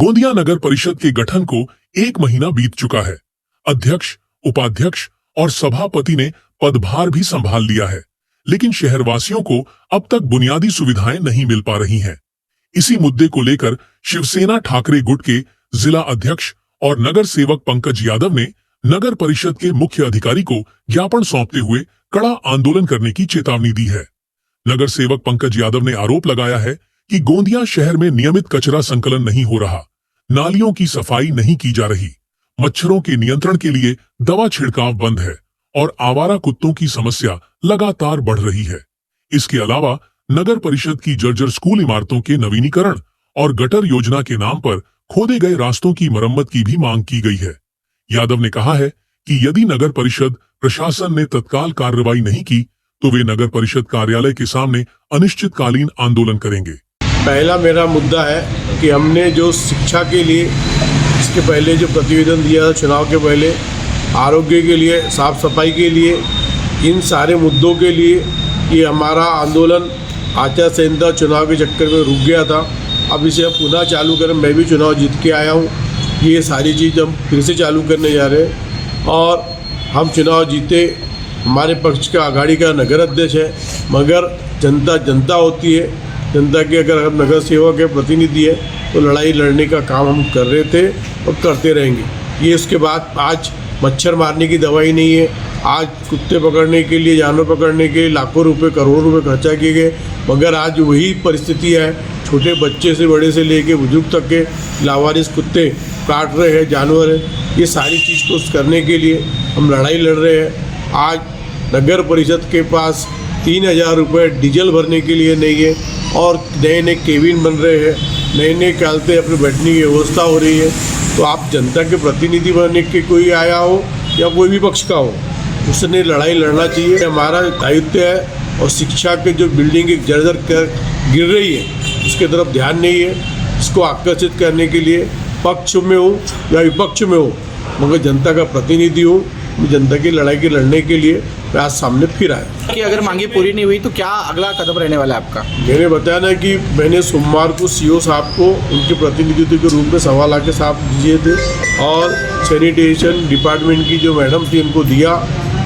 गोंदिया नगर परिषद के गठन को 1 महीना बीत चुका है। अध्यक्ष, उपाध्यक्ष और सभापति ने पदभार भी संभाल लिया है, लेकिन शहरवासियों को अब तक बुनियादी सुविधाएं नहीं मिल पा रही हैं। इसी मुद्दे को लेकर शिवसेना ठाकरे गुट के जिला अध्यक्ष और नगर सेवक पंकज यादव ने नगर परिषद के मुख्य अधिकारी को ज्ञापन सौंपते हुए कड़ा आंदोलन करने की चेतावनी दी है। नगर सेवक पंकज यादव ने आरोप लगाया है कि गोंदिया शहर में नियमित कचरा संकलन नहीं हो रहा, नालियों की सफाई नहीं की जा रही, मच्छरों के नियंत्रण के लिए दवा छिड़काव बंद है और आवारा कुत्तों की समस्या लगातार बढ़ रही है। इसके अलावा नगर परिषद की जर्जर स्कूल इमारतों के नवीनीकरण और गटर योजना के नाम पर खोदे गए रास्तों की मरम्मत की भी मांग की गई है। यादव ने कहा है कि यदि नगर परिषद प्रशासन ने तत्काल कार्रवाई नहीं की तो वे नगर परिषद कार्यालय के सामने अनिश्चितकालीन आंदोलन करेंगे। पहला मेरा मुद्दा है कि हमने जो शिक्षा के लिए इसके पहले जो प्रतिवेदन दिया था चुनाव के पहले, आरोग्य के लिए, साफ सफाई के लिए, इन सारे मुद्दों के लिए ये हमारा आंदोलन आचार संहिता चुनाव के चक्कर में रुक गया था। अब इसे हम पुनः चालू करें। मैं भी चुनाव जीत के आया हूँ, ये सारी चीज़ हम फिर से चालू करने जा रहे हैं और हम चुनाव जीते। हमारे पक्ष का आघाड़ी का नगर अध्यक्ष है, मगर जनता होती है। जनता के अगर हम नगर सेवक के प्रतिनिधि है तो लड़ाई लड़ने का काम हम कर रहे थे और करते रहेंगे। ये उसके बाद आज मच्छर मारने की दवाई नहीं है, आज कुत्ते पकड़ने के लिए, जानवर पकड़ने के लिए लाखों रुपए, करोड़ों रुपए खर्चा किए गए, मगर आज वही परिस्थिति है। छोटे बच्चे से बड़े से लेके बुजुर्ग तक के लावारिस कुत्ते काट रहे हैं, जानवर है। ये सारी चीज़ को करने के लिए हम लड़ाई लड़ रहे हैं। आज नगर परिषद के पास 3000 रुपये डीजल भरने के लिए नहीं है और नए केबिन बन रहे हैं, नए कालते अपने बैठने की व्यवस्था हो रही है। तो आप जनता के प्रतिनिधि बनने के कोई आया हो या कोई भी पक्ष का हो, उसने लड़ाई लड़ना चाहिए। हमारा दायित्व है और शिक्षा के जो बिल्डिंग एक जर्जर कर गिर रही है उसके तरफ ध्यान नहीं है। इसको आकर्षित करने के लिए पक्ष में हो या विपक्ष में हो, मगर जनता का प्रतिनिधि हूँ, जनता की लड़ाई के लड़ने के लिए मैं आज सामने फिर आया। कि अगर मांगे पूरी नहीं हुई तो क्या अगला कदम रहने वाला है आपका? मैंने बताया ना कि मैंने सोमवार को सीओ साहब को उनके प्रतिनिधित्व के रूप में 1.25 लाख के साथ दिए थे और सैनिटेशन डिपार्टमेंट की जो मैडम थी उनको दिया।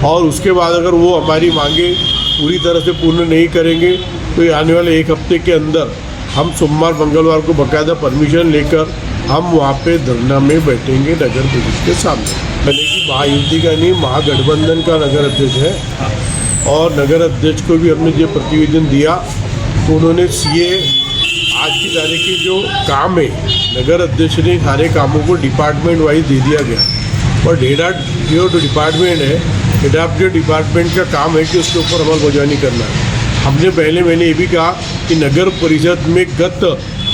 और उसके बाद अगर वो हमारी मांगे पूरी तरह से पूर्ण नहीं करेंगे तो आने वाले 1 हफ्ते के अंदर हम सोमवार मंगलवार को बाकायदा परमिशन लेकर हम वहाँ पे धरना में बैठेंगे नगर परिषद के सामने। भले कि महायुति का नहीं, महागठबंधन का नगर अध्यक्ष है और नगर अध्यक्ष को भी हमने जो प्रतिवेदन दिया तो उन्होंने सीए आज की तारीख की जो काम है, नगर अध्यक्ष ने सारे कामों को डिपार्टमेंट वाइज दे दिया गया और डेटा जो डिपार्टमेंट है, एडाप्टेड डिपार्टमेंट का काम है कि उसके ऊपर अमलबजानी करना है। हमने पहले मैंने ये भी कहा कि नगर परिषद में गत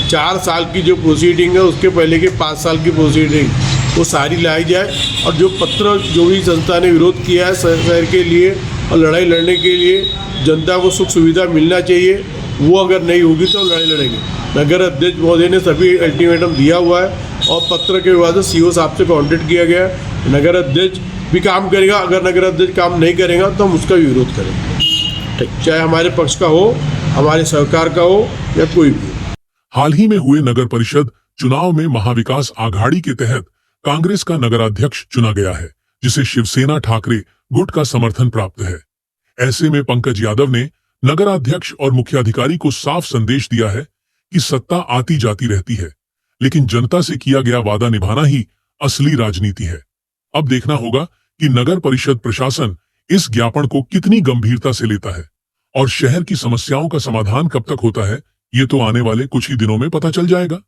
4 साल की जो प्रोसीडिंग है उसके पहले के 5 साल की प्रोसीडिंग वो सारी लाई जाए और जो पत्र जो भी संस्था ने विरोध किया है शहर के लिए और लड़ाई लड़ने के लिए जनता को सुख सुविधा मिलना चाहिए, वो अगर नहीं होगी तो लड़ाई लड़ेंगे। नगर अध्यक्ष महोदय ने सभी अल्टीमेटम दिया हुआ है और पत्र के बाद सीओ साहब से कॉन्टेक्ट किया गया। नगर अध्यक्ष भी काम करेगा, अगर नगर अध्यक्ष काम नहीं करेगा तो हम उसका भी विरोध करेंगे, ठीक, चाहे हमारे पक्ष का हो, हमारे सरकार का हो या कोई भी। हाल ही में हुए नगर परिषद चुनाव में महाविकास आघाड़ी के तहत कांग्रेस का नगराध्यक्ष चुना गया है, जिसे शिवसेना ठाकरे गुट का समर्थन प्राप्त है। ऐसे में पंकज यादव ने नगराध्यक्ष और मुख्याधिकारी को साफ संदेश दिया है कि सत्ता आती जाती रहती है, लेकिन जनता से किया गया वादा निभाना ही असली राजनीति है। अब देखना होगा कि नगर परिषद प्रशासन इस ज्ञापन को कितनी गंभीरता से लेता है और शहर की समस्याओं का समाधान कब तक होता है, ये तो आने वाले कुछ ही दिनों में पता चल जाएगा।